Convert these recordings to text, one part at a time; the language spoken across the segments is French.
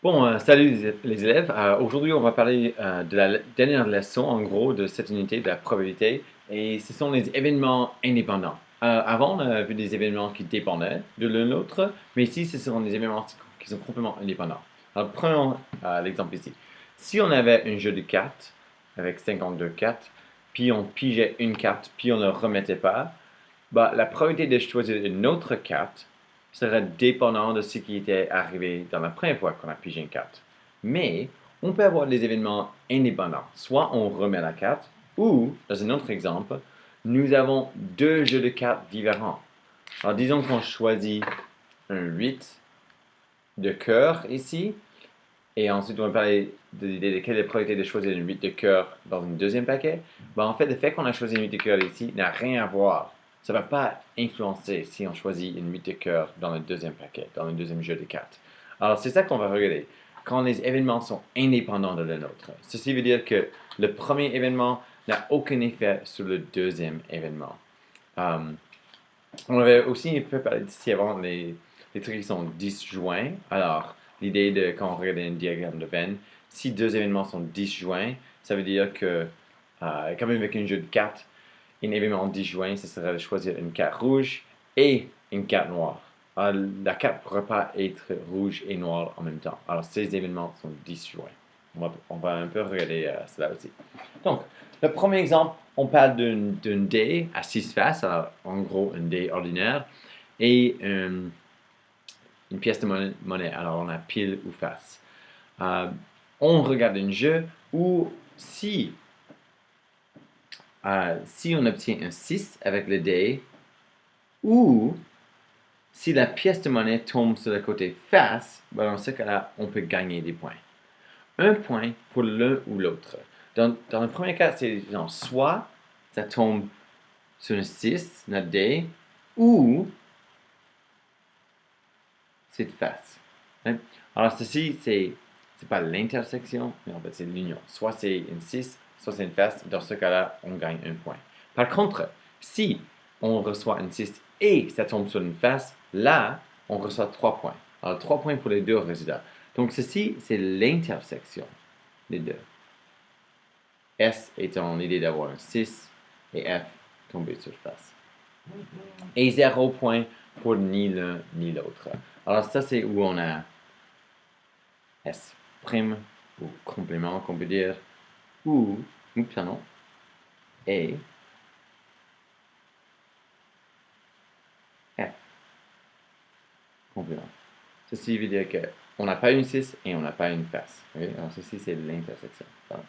Bon, salut les élèves. Aujourd'hui, on va parler de la dernière leçon, en gros, de cette unité de la probabilité. Et ce sont les événements indépendants. Avant, on a vu des événements qui dépendaient de l'un de l'autre, mais ici, ce sont des événements qui sont complètement indépendants. Alors, prenons l'exemple ici. Si on avait un jeu de cartes avec 52 cartes, puis on pigeait une carte, puis on ne remettait pas, bah, la probabilité de choisir une autre carte serait dépendante de ce qui était arrivé dans la première fois qu'on a pigé une carte. Mais on peut avoir des événements indépendants. Soit on remet la carte, ou, dans un autre exemple, nous avons deux jeux de cartes différents. Alors disons qu'on choisit un 8 de cœur ici, et ensuite on va parler de l'idée de quelle est la probabilité de choisir une 8 de cœur dans un deuxième paquet. Ben, en fait, le fait qu'on a choisi une 8 de cœur ici n'a rien à voir. Ça ne va pas influencer si on choisit une 8 de cœur dans le deuxième paquet, dans le deuxième jeu de cartes. Alors, c'est ça qu'on va regarder. Quand les événements sont indépendants de l'un autre. Ceci veut dire que le premier événement n'a aucun effet sur le deuxième événement. Euh, on avait aussi un peu parlé d'ici avant les trucs qui sont disjoints. Alors, l'idée de quand on regarde un diagramme de Venn, si deux événements sont disjoints, ça veut dire que, comme avec un jeu de cartes, un événement disjoint, ce serait de choisir une carte rouge et une carte noire. Alors, la carte ne pourrait pas être rouge et noire en même temps. Alors, ces événements sont disjoints. On va un peu regarder cela aussi. Donc, le premier exemple, on parle d'un dé à 6 faces, alors, en gros un dé ordinaire, et une pièce de monnaie. Alors on a pile ou face. Euh, on regarde un jeu où si on obtient un 6 avec le dé, ou si la pièce de monnaie tombe sur le côté face, ben dans ce cas-là, on peut gagner des points. Un point pour l'un ou l'autre. Dans le premier cas, c'est genre, soit ça tombe sur un 6, notre dé, ou c'est de face. Hein? Alors, ceci, c'est pas l'intersection, mais en fait, c'est l'union. Soit c'est une 6, soit c'est une face. Dans ce cas-là, on gagne un point. Par contre, si on reçoit une 6 et ça tombe sur une face, là, on reçoit 3 points. Alors, 3 points pour les deux résultats. Donc, ceci, c'est l'intersection des deux. S étant l'idée d'avoir un 6 et F tomber sur face. Et 0 point pour ni l'un ni l'autre. Alors ça c'est où on a S prime ou complément qu'on peut dire, ou, pardon, et F complément. Ceci veut dire qu'on n'a pas une 6 et on n'a pas une face. Okay? Alors ceci c'est l'intersection. Pardon.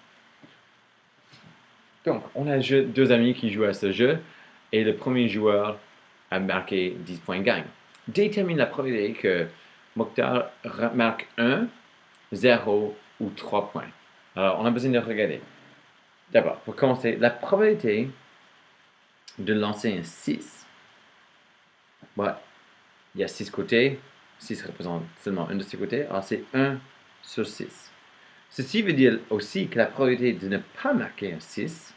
Donc on a deux amis qui jouent à ce jeu et le premier joueur a marqué 10 points gagne. Détermine la probabilité que Mokhtar marque 1, 0 ou 3 points. Alors, on a besoin de regarder. D'abord, pour commencer, la probabilité de lancer un 6, bah, il y a 6 côtés, 6 représente seulement un de ces côtés, alors c'est 1 sur 6. Ceci veut dire aussi que la probabilité de ne pas marquer un 6,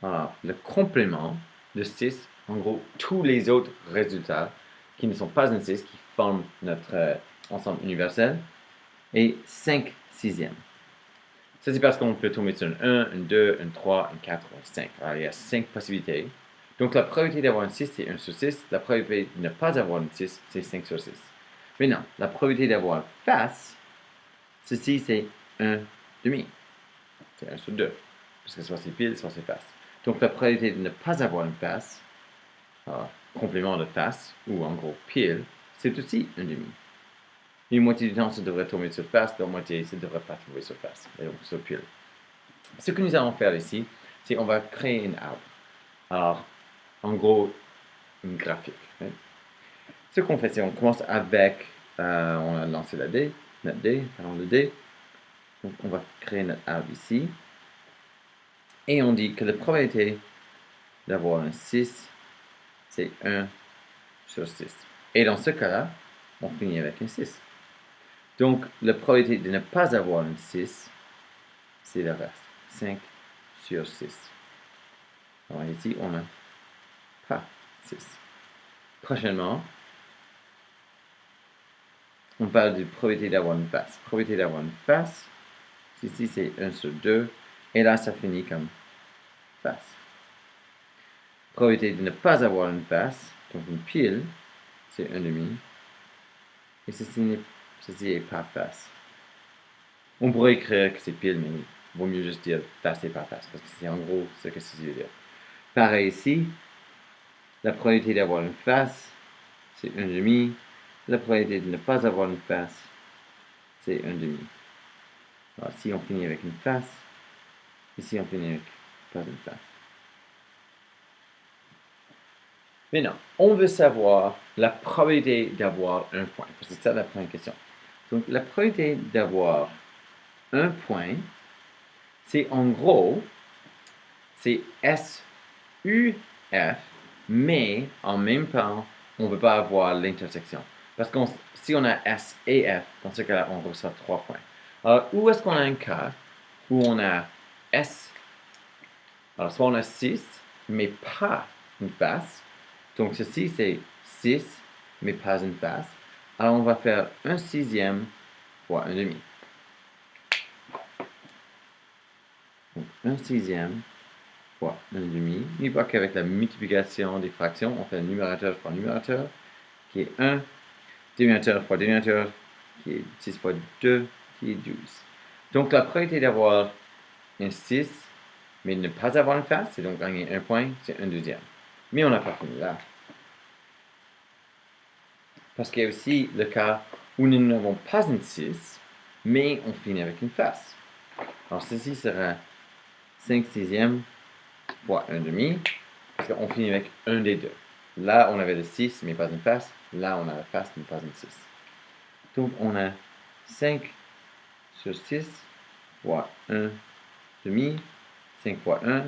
alors le complément de 6, en gros, tous les autres résultats qui ne sont pas un 6, qui forment notre ensemble universel, est 5 sixièmes. Ça, c'est parce qu'on peut tomber sur un 1, un 2, un 3, un 4 ou un 5. Alors, il y a 5 possibilités. Donc, la probabilité d'avoir un 6, c'est 1 sur 6. La probabilité de ne pas avoir un 6, c'est 5 sur 6. Maintenant, la probabilité d'avoir face, ceci, c'est 1 demi. C'est 1 sur 2. Parce que soit c'est pile, soit c'est face. Donc, la probabilité de ne pas avoir une face, complément de face, ou en gros pile, c'est aussi 1 demi. Une moitié du temps, ça devrait tomber sur face, l'autre moitié, ça ne devrait pas tomber sur face, et donc sur pile. Ce que nous allons faire ici, c'est qu'on va créer une arbre. Alors, en gros, une graphique. Hein. Ce qu'on fait, c'est qu'on commence avec, on a lancé notre dé, le dé. Donc, on va créer notre arbre ici. Et on dit que la probabilité d'avoir un 6, c'est 1 sur 6. Et dans ce cas-là, on finit avec un 6. Donc, la probabilité de ne pas avoir un 6, c'est le reste. 5 sur 6. Alors ici, on n'a pas 6. Prochainement, on parle de probabilité d'avoir une face. Probabilité d'avoir une face, ici c'est 1 sur 2, et là ça finit comme face. Probabilité de ne pas avoir une face, donc une pile, c'est 1 demi, et ceci n'est pas face. On pourrait écrire que c'est pile, mais il vaut mieux juste dire face et pas face, parce que c'est en gros ce que ceci veut dire. Pareil ici, la probabilité d'avoir une face, c'est 1 demi. La probabilité de ne pas avoir une face, c'est 1 demi. Alors, si on finit avec une face, ici on finit avec pas une face. Maintenant, on veut savoir la probabilité d'avoir un point, parce que c'est ça la première question. Donc, la probabilité d'avoir un point, c'est en gros, c'est SUF, mais en même temps, on ne veut pas avoir l'intersection. Parce que si on a S et F, dans ce cas-là, on reçoit 3 points. Alors, où est-ce qu'on a un cas où on a S, alors soit on a 6, mais pas une face. Donc ceci c'est 6, mais pas une face. Alors on va faire 1 sixième fois 1 demi. Donc 1 sixième fois 1 demi. N'oubliez pas qu'avec la multiplication des fractions, on fait numérateur fois numérateur, qui est 1, dénominateur fois dénominateur, qui est 6 fois 2, qui est 12. Donc la probabilité d'avoir un 6, mais ne pas avoir une face, c'est donc gagner un point, c'est 1 deuxième. Mais on n'a pas fini là. Parce qu'il y a aussi le cas où nous n'avons pas une 6, mais on finit avec une face. Alors ceci sera 5 sixièmes fois 1 demi, parce qu'on finit avec un des deux. Là, on avait le 6, mais pas une face. Là, on a la face, mais pas une 6. Donc, on a 5 sur 6 fois 1 demi, 5 fois 1,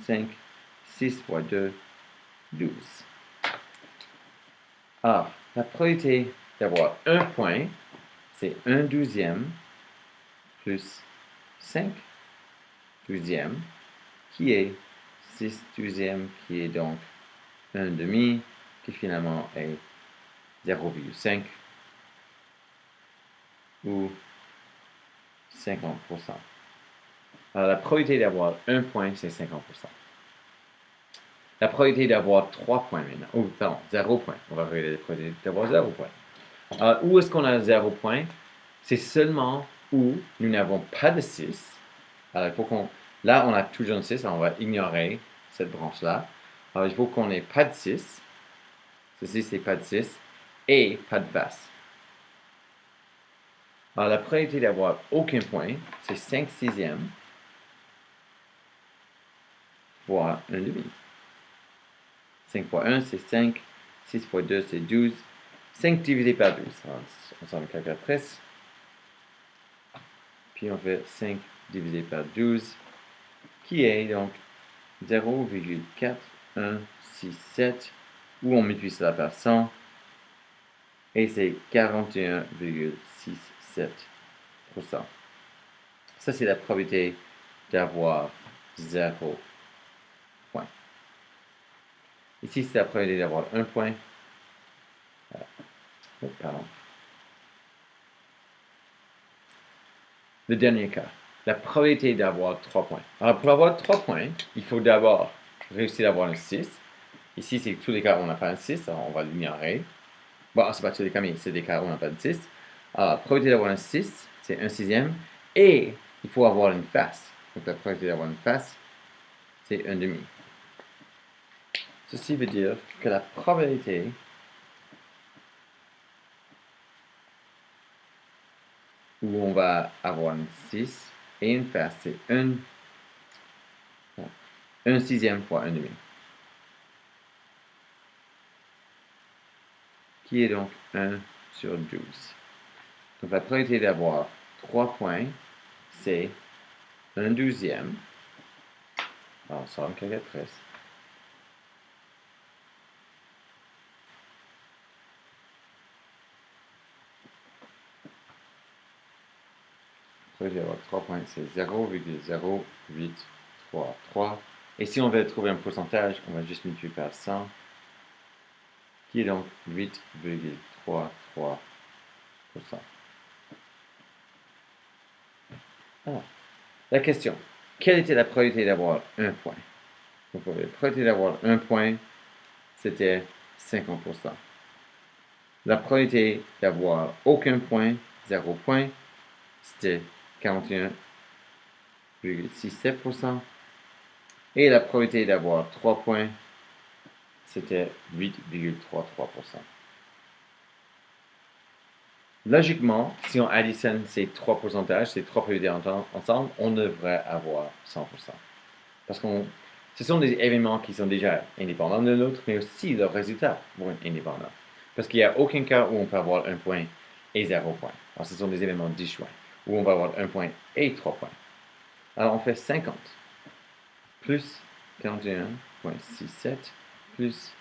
5, 6 fois 2, 12. Alors, la probabilité d'avoir un point, c'est 1 douzième plus 5 douzième, qui est 6 douzième, qui est donc 1 demi, qui finalement est 0,5 ou 50%. Alors, la probabilité d'avoir un point, c'est 50%. La probabilité d'avoir 3 points maintenant, ou pardon, 0 point. On va regarder la probabilité d'avoir 0 point. Alors, où est-ce qu'on a 0 point? C'est seulement où nous n'avons pas de 6. Alors, il faut qu'on... Là, on a toujours une 6, alors on va ignorer cette branche-là. Alors, il faut qu'on n'ait pas de 6. Ceci, c'est pas de 6. Et pas de face. Alors, la probabilité d'avoir aucun point, c'est 5 sixièmes fois 1 demi. 5 fois 1, c'est 5. 6 fois 2, c'est 12. 5 divisé par 12. Alors, on s'en calculatrice. Puis on fait 5 divisé par 12, qui est donc 0,4167, où on multiplie cela par 100, et c'est 41,67%. Ça, c'est la probabilité d'avoir 0 point. Ici, c'est la probabilité d'avoir 1 point. Oh, pardon. Le dernier cas, la probabilité d'avoir 3 points. Alors, pour avoir 3 points, il faut d'abord réussir à avoir un 6. Ici, c'est tous les cas où on n'a pas un 6, alors on va l'ignorer. Bon, c'est pas tous les cas, mais c'est des cas où on n'a pas de 6. Alors, la probabilité d'avoir un 6, c'est 1 sixième. Et il faut avoir une face. Donc, la probabilité d'avoir une face, c'est 1 demi. Ceci veut dire que la probabilité où on va avoir une 6 et une face, c'est 1 sixième fois 1 demi. Qui est donc 1 sur 12. Donc la probabilité d'avoir 3 points, c'est 1 douzième. Alors, ça en calculatrice. La probabilité d'avoir 3 points, c'est 0,0833. Et si on veut trouver un pourcentage, on va juste multiplier par 100, qui est donc 8,333%. Alors, la question, quelle était la probabilité d'avoir un point? Donc, la probabilité d'avoir un point, c'était 50%. La probabilité d'avoir aucun point, 0 point, c'était 41,67%. Et la probabilité d'avoir 3 points, c'était 8,33%. Logiquement, si on additionne ces trois pourcentages, ces trois probabilités ensemble, on devrait avoir 100%. Parce que ce sont des événements qui sont déjà indépendants de l'autre, mais aussi leurs résultats vont être indépendants. Parce qu'il n'y a aucun cas où on peut avoir un point et 0 point. Alors, ce sont des événements disjoints, où on va avoir un point et 3 points. Alors, on fait 50 plus 41,67 plus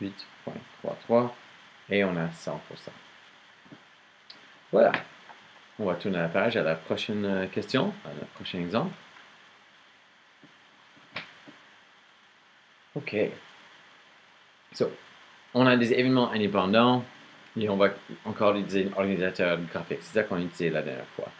8,33 et on a 100%. Voilà. On va tourner la page à la prochaine question, à le prochain exemple. OK. So, on a des événements indépendants et on va encore utiliser un organisateur graphique. C'est ça qu'on a utilisé la dernière fois.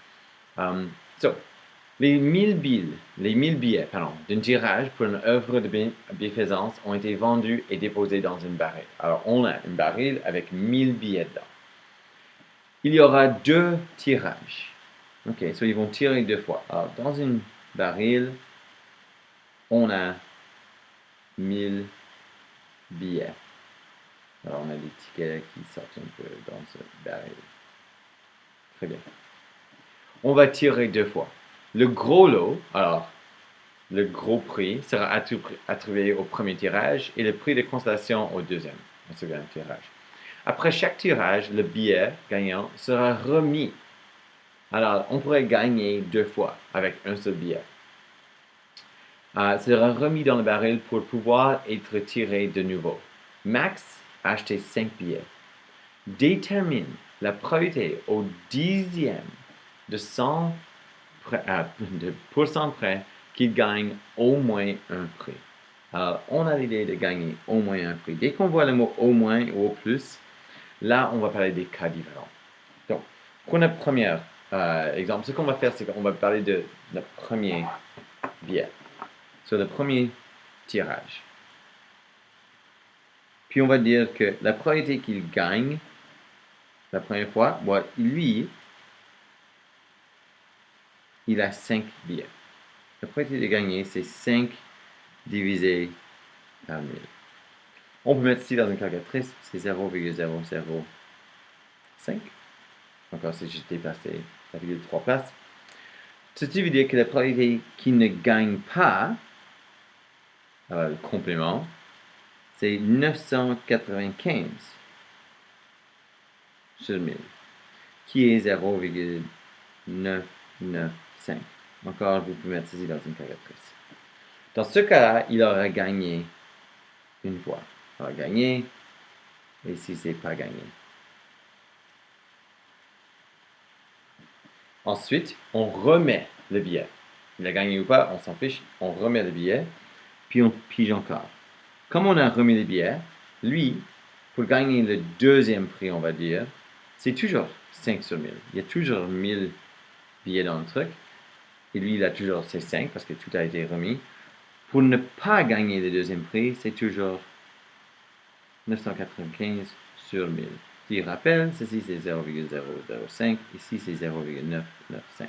Les 1000 billets d'un tirage pour une œuvre de bienfaisance ont été vendus et déposés dans une baril. Alors, on a une baril avec 1000 billets dedans. Il y aura 2 tirages. OK, so ils vont tirer 2 fois. Alors, dans une baril, on a 1000 billets. Alors, on a des tickets qui sortent un peu dans ce baril. Très bien. On va tirer 2 fois. Le gros lot, alors, le gros prix sera attribué au premier tirage et le prix de consolation au deuxième tirage. Après chaque tirage, le billet gagnant sera remis. Alors, on pourrait gagner 2 fois avec un seul billet. Sera remis dans le baril pour pouvoir être tiré de nouveau. Max a acheté 5 billets. Détermine la probabilité au dixième de 100% près qu'il gagne au moins un prix. Alors, on a l'idée de gagner au moins un prix. Dès qu'on voit le mot au moins ou au plus, là, on va parler des cas différents. Donc, pour notre premier exemple, ce qu'on va faire, c'est qu'on va parler de notre premier billet. Sur le premier tirage. Puis on va dire que la probabilité qu'il gagne la première fois, lui, il a 5 billets. La probabilité de gagner, c'est 5 divisé par 1000. On peut mettre ici dans une calculatrice, c'est 0,005. Encore si je déplaçais la virgule 3 places. Ceci veut dire que la probabilité qu'il ne gagne pas, le complément, c'est 995 sur 1000, qui est 0,995. Encore, vous pouvez mettre ceci dans une calculatrice. Dans ce cas-là, il aura gagné une fois. Il aura gagné, et ici, c'est pas gagné. Ensuite, on remet le billet. Il a gagné ou pas, on s'en fiche. On remet le billet, puis on pige encore. Comme on a remis le billet, lui, pour gagner le deuxième prix, on va dire, c'est toujours 5 sur 1000. Il y a toujours 1000 billets dans le truc. Et lui, il a toujours ses 5 parce que tout a été remis. Pour ne pas gagner le deuxième prix, c'est toujours 995 sur 1000. Je rappelle, ceci c'est 0,005, ici c'est 0,995.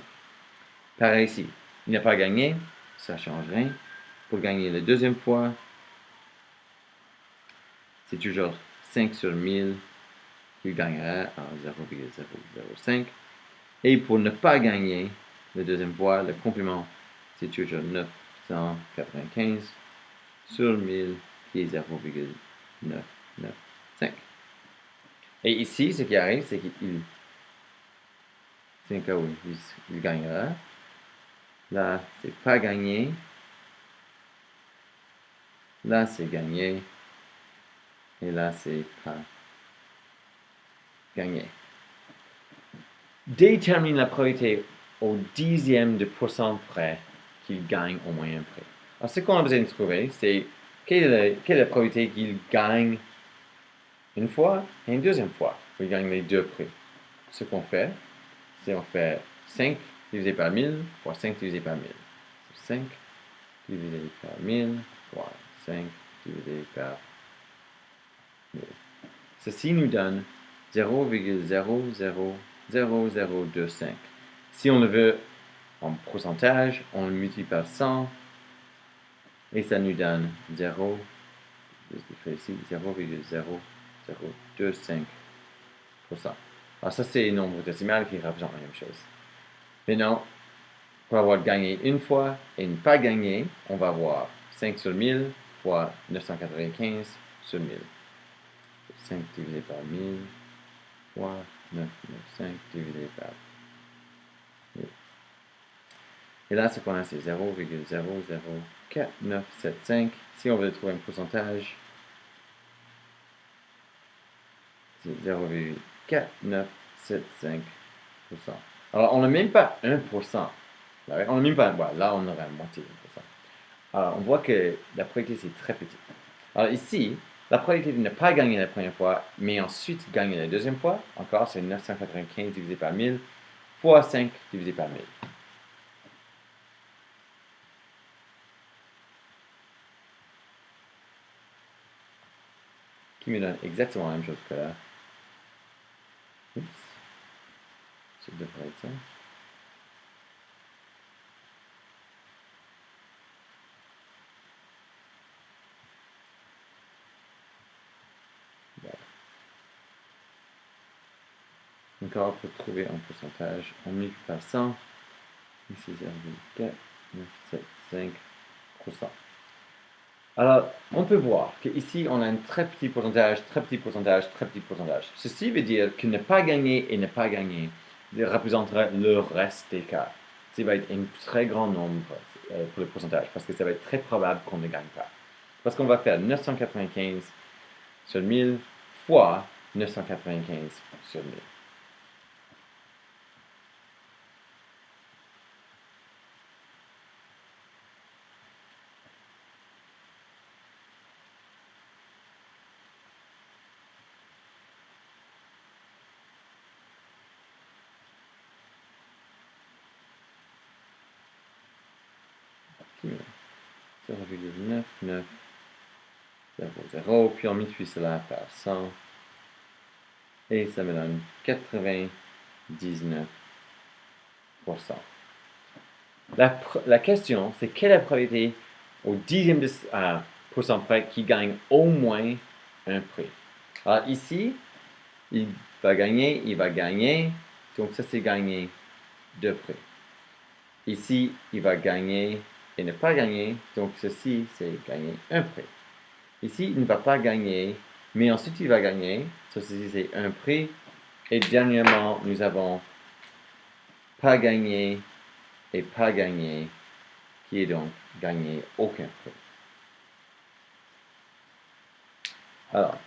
Pareil ici, il n'a pas gagné, ça ne change rien. Pour gagner la deuxième fois, c'est toujours 5 sur 1000 qu'il gagnera à 0,005. Et pour ne pas gagner la deuxième fois, le complément, c'est toujours 995 sur 1000 qui est 0,995. Et ici, ce qui arrive, c'est qu'il c'est un cas où il gagnera. Là, c'est pas gagné. Là, c'est gagné. Et là, c'est pas gagné. Détermine la probabilité au dixième de pourcent près qu'il gagne au moins un prix. Alors, ce qu'on a besoin de trouver, c'est quelle est la probabilité qu'il gagne une fois et une deuxième fois, qu'il gagne les deux prix. ce qu'on fait, c'est on fait 5 divisé par 1000 fois 5 divisé par 1000. 5 divisé par 1000 fois 5 divisé par 1000. Ceci nous donne 0,000025. Si on le veut en pourcentage, on le multiplie par 100 et ça nous donne 0, je fais ici 0,0025%. Alors ça, c'est un nombre décimal qui représente la même chose. Maintenant, pour avoir gagné une fois et ne pas gagner, on va avoir 5 sur 1000 fois 995 sur 1000. 5 divisé par 1000 fois 995 divisé par 1000. Et là, ce qu'on a, c'est 0,004975. Si on veut trouver un pourcentage, c'est 0,4975%. Alors, on n'a même pas 1%. On n'a même pas, voilà, là, on aurait la moitié de 1%. Alors, on voit que la probabilité, c'est très petit. Alors ici, la probabilité de ne pas gagner la première fois, mais ensuite gagner la deuxième fois, encore, c'est 995 divisé par 1000 fois 5 divisé par 1000. Qui me donne exactement la même chose que là. Oups. Ça devrait être ça. Voilà. Encore, pour trouver un pourcentage, on multiplie par 100. Ici, 0,4975%. Alors, on peut voir qu'ici, on a un très petit pourcentage, très petit pourcentage, très petit pourcentage. Ceci veut dire que ne pas gagner et ne pas gagner représentera le reste des cas. Ça va être un très grand nombre pour le pourcentage, parce que ça va être très probable qu'on ne gagne pas. Parce qu'on va faire 995 sur 1000 fois 995 sur 1000. Puis 0,9900, puis on multiplie cela par 100, et ça me donne 99%. La question, c'est quelle est la probabilité au dixième de pourcent près qui gagne au moins un prix? Alors ici, il va gagner, donc ça c'est gagner deux prix. Ici, il va gagner et ne pas gagner, donc ceci c'est gagner un prix. Ici, il ne va pas gagner, mais ensuite il va gagner, ceci c'est un prix. Et dernièrement, nous avons pas gagné et pas gagné, qui est donc gagné aucun prix. Alors,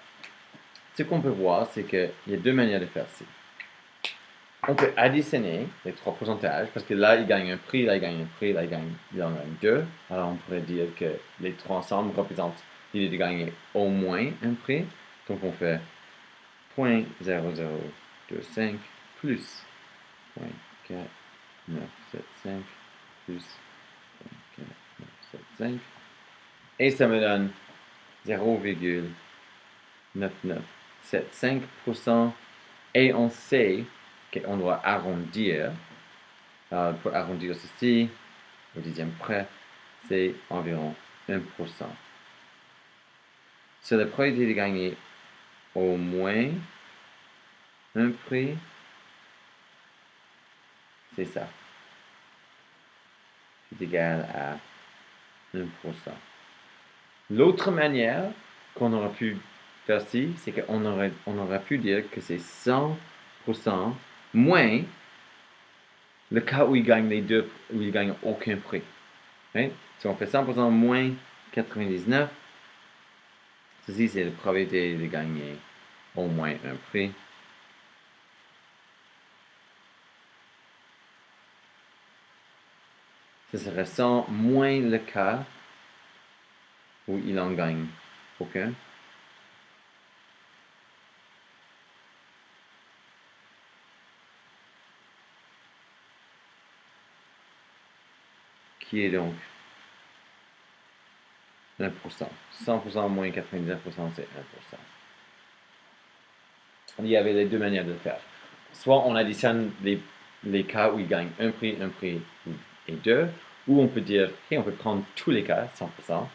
ce qu'on peut voir, c'est qu'il y a deux manières de faire ça. On peut additionner les trois pourcentages, parce que là, il gagne un prix, là, il gagne un prix, là, il en gagne deux. Alors, on pourrait dire que les trois ensemble représentent l'idée de gagner au moins un prix. Donc, on fait 0,0025 plus 0,4975 plus 0,4975. Et ça me donne 0,9975%. Et on sait qu'on doit arrondir. Pour arrondir ceci, au dixième près, c'est environ 1%. C'est la probabilité de gagner au moins un prix, c'est ça. C'est égal à 1%. L'autre manière qu'on aurait pu faire ci, c'est qu'on aurait pu dire que c'est 100% moins le cas où il gagne les deux, où il gagne aucun prix. Right? Si on fait 100% moins 99, ceci c'est la probabilité de gagner au moins un prix. Ce serait 100 moins le cas où il en gagne aucun. qui est donc 1%. 100% moins 99%, c'est 1%. Il y avait les deux manières de le faire. Soit on additionne les cas où il gagne un prix et deux, ou on peut dire, ok, on peut prendre tous les cas, 100%,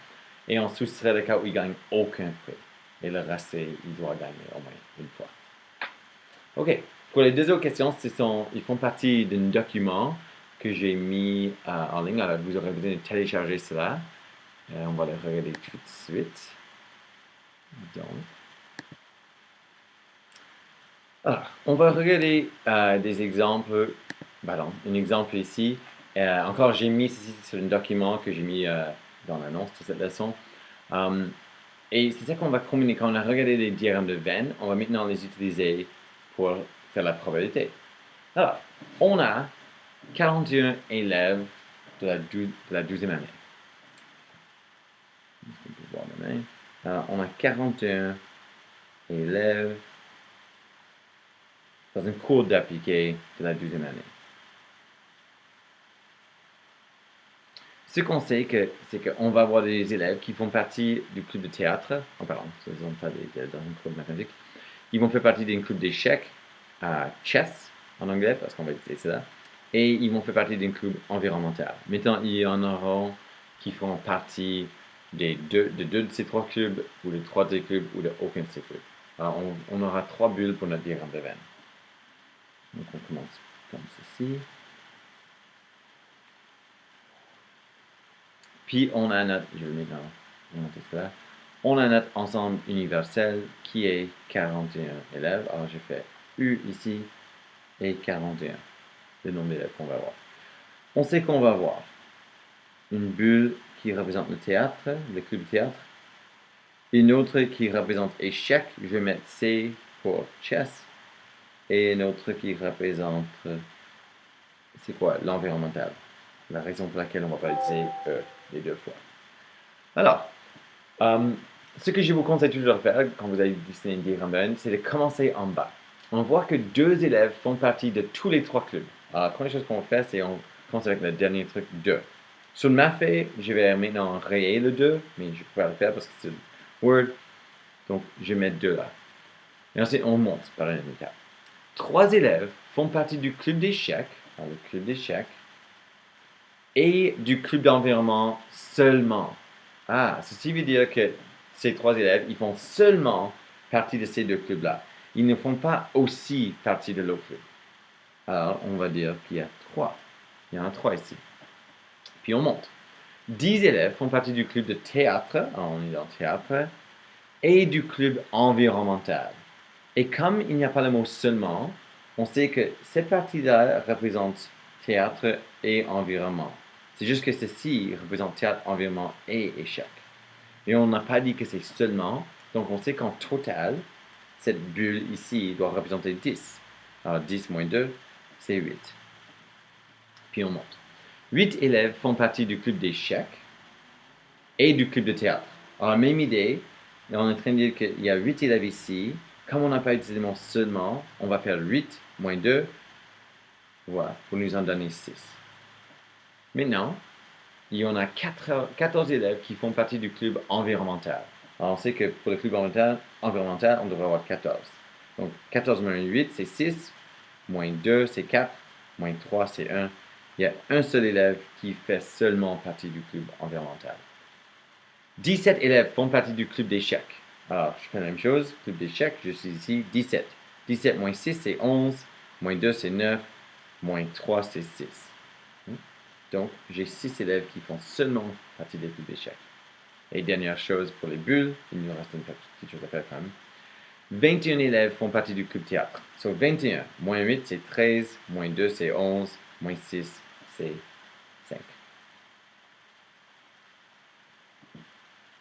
et on soustrait les cas où il gagne aucun prix. Et le reste, il doit gagner au moins une fois. Ok, pour les deux autres questions, ils font partie d'un document que j'ai mis en ligne. Alors, vous aurez besoin de télécharger cela. On va le regarder tout de suite. Donc, alors, on va regarder des exemples. Pardon, un exemple ici. Encore, j'ai mis ceci sur un document que j'ai mis dans l'annonce de cette leçon. Et c'est ça qu'on va combiner. Quand on a regardé les diagrammes de Venn, on va maintenant les utiliser pour faire la probabilité. Alors, on a 41 élèves de la 12e année. Alors, on a 41 élèves dans un cours d'appliqué de la 12e année. Ce qu'on sait, c'est qu'on va avoir des élèves qui font partie du club de théâtre. Oh, pardon, ce ne sont pas des élèves dans un club de mathématiques. Ils vont faire partie d'un club d'échecs, chess en anglais, parce qu'on va utiliser cela. Et ils vont faire partie d'un club environnemental. Maintenant, il y en aura qui font partie de deux de ces trois clubs, ou de trois des clubs, ou de aucun de ces clubs. Alors, on aura trois bulles pour notre diagramme de Venn. Donc, on commence comme ceci. Puis, on a notre, je vais maintenant monter cela. On a notre ensemble universel qui est 41 élèves. Alors, je fais U ici et 41, le nombre d'élèves qu'on va avoir. On sait qu'on va avoir une bulle qui représente le théâtre, le club de théâtre. Une autre qui représente échec, je vais mettre C pour chess. Et une autre qui représente, c'est quoi, l'environnemental. La raison pour laquelle on va pas utiliser E les deux fois. Alors, ce que je vous conseille toujours de faire quand vous allez dessiner une diagramme, c'est de commencer en bas. On voit que deux élèves font partie de tous les trois clubs. Alors, la première chose qu'on fait, c'est on commence avec le dernier truc, 2. Sur ma feuille, je vais maintenant rayer le 2, mais je peux pas le faire parce que c'est Word. Donc, je vais mettre 2 là. Et ensuite, on monte par un étape. 3 élèves font partie du club d'échecs, le club d'échecs, et du club d'environnement seulement. Ceci veut dire que ces 3 élèves, ils font seulement partie de ces deux clubs-là. Ils ne font pas aussi partie de l'autre club. Alors, on va dire qu'il y a 3. Il y en a 3 ici. Puis on monte. 10 élèves font partie du club de théâtre, alors on est dans théâtre, et du club environnemental. Et comme il n'y a pas le mot seulement, on sait que cette partie-là représente théâtre et environnement. C'est juste que ceci représente théâtre, environnement et échec. Et on n'a pas dit que c'est seulement, donc on sait qu'en total, cette bulle ici doit représenter 10. Alors 10 moins 2, c'est 8. Puis on monte. 8 élèves font partie du club d'échecs et du club de théâtre. Alors même idée, on est en train de dire qu'il y a 8 élèves ici. Comme on n'a pas utilisé le mot seulement, on va faire 8 moins 2, voilà, pour nous en donner 6. Maintenant, il y en a 14 élèves qui font partie du club environnemental. Alors, on sait que pour le club environnemental, on devrait avoir 14. Donc, 14 moins 8, c'est 6. Moins 2, c'est 4. Moins 3, c'est 1. Il y a un seul élève qui fait seulement partie du club environnemental. 17 élèves font partie du club d'échecs. Alors, je fais la même chose. Club d'échecs, je suis ici, 17. 17 moins 6, c'est 11. Moins 2, c'est 9. Moins 3, c'est 6. Donc, j'ai 6 élèves qui font seulement partie des clubs d'échecs. Et dernière chose pour les bulles, il nous reste une petite chose à faire quand même. 21 élèves font partie du club théâtre. So, 21, moins 8, c'est 13. Moins 2, c'est 11. Moins 6, c'est 5.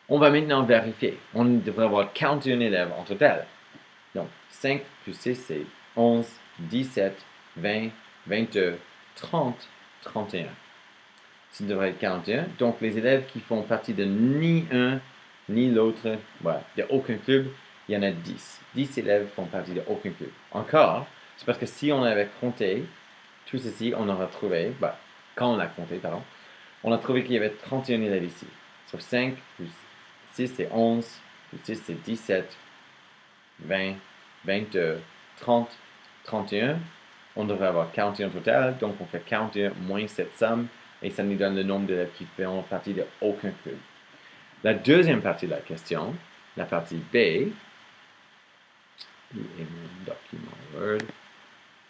On va maintenant vérifier. On devrait avoir 41 élèves en total. Donc, 5 plus 6, c'est 11, 17, 20, 22, 30, 31. Ça devrait être 41. Donc, les élèves qui font partie de ni un ni l'autre, voilà, il n'y a aucun club, il y en a 10. 10 élèves font partie de aucun club. Encore, c'est parce que si on avait compté tout ceci, on aurait trouvé, quand on l'a compté, pardon, On a trouvé qu'il y avait 31 élèves ici. Sur 5 plus 6, c'est 11, plus 6, c'est 17, 20, 22, 30, 31. On devrait avoir 41 total, donc on fait 41 moins cette somme, et ça nous donne le nombre d'élèves qui font partie de aucun club. La deuxième partie de la question, la partie B, où est mon document Word?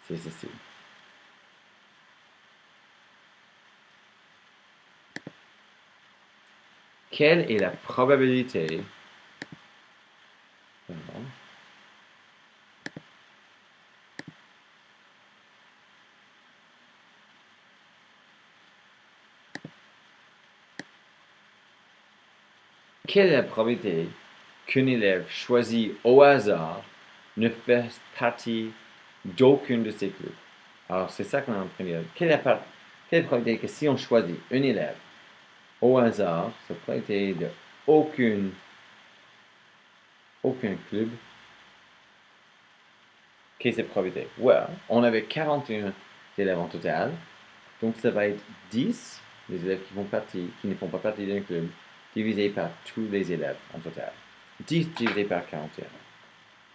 C'est ceci. Quelle est la probabilité quelle est la probabilité qu'un élève choisi au hasard ne fasse partie d'aucun de ces clubs? Alors, c'est ça qu'on est en train de dire. Quelle est la probabilité que si on choisit un élève au hasard, sa probabilité de aucun club, quelle est cette probabilité? Well, on avait 41 élèves en total, donc ça va être 10 les élèves qui ne font pas partie d'un club, divisé par tous les élèves en total. 10 divisé par 41.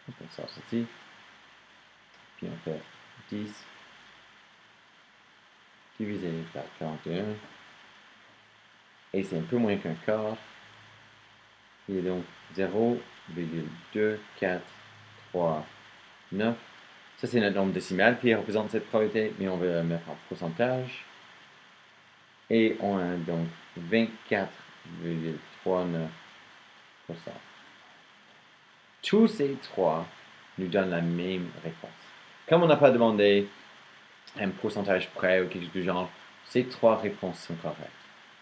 On fait ça ici. Puis on fait 10 divisé par 41. Et c'est un peu moins qu'un quart. Il est donc 0,2439. Ça, c'est notre nombre décimal qui représente cette probabilité, mais on va le mettre en pourcentage. Et on a donc 24,39%. Tous ces trois nous donnent la même réponse. Comme on n'a pas demandé un pourcentage près ou quelque chose du genre, ces trois réponses sont correctes.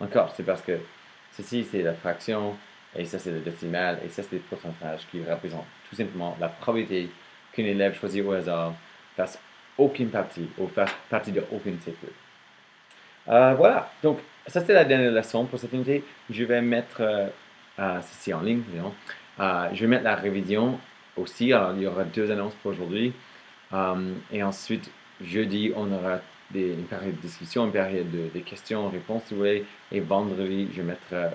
Encore, c'est parce que ceci, c'est la fraction, et ça, c'est le décimal, et ça, c'est le pourcentage qui représente tout simplement la probabilité qu'un élève choisi au hasard fasse aucune partie, ou fasse partie de aucune de ces deux. Voilà, donc ça c'est la dernière leçon pour cette unité. Je vais mettre ceci en ligne, je vais mettre la révision aussi. Alors il y aura 2 annonces pour aujourd'hui. Et ensuite, jeudi, on aura une période de discussion, une période de questions-réponses si vous voulez. Et vendredi, je mettrai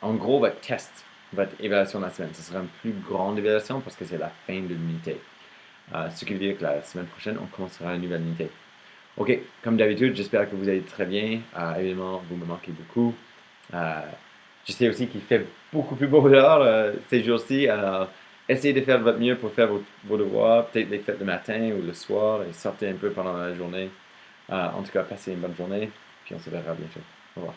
en gros votre test, votre évaluation de la semaine. Ce sera une plus grande évaluation parce que c'est la fin de l'unité. Ce qui veut dire que la semaine prochaine, on commencera une nouvelle unité. Ok, comme d'habitude, j'espère que vous allez très bien. Évidemment, vous me manquez beaucoup. Je sais aussi qu'il fait beaucoup plus beau dehors ces jours-ci. Alors, essayez de faire de votre mieux pour faire vos devoirs. Peut-être les faites le matin ou le soir et sortez un peu pendant la journée. En tout cas, passez une bonne journée. Puis on se verra bientôt. Au revoir.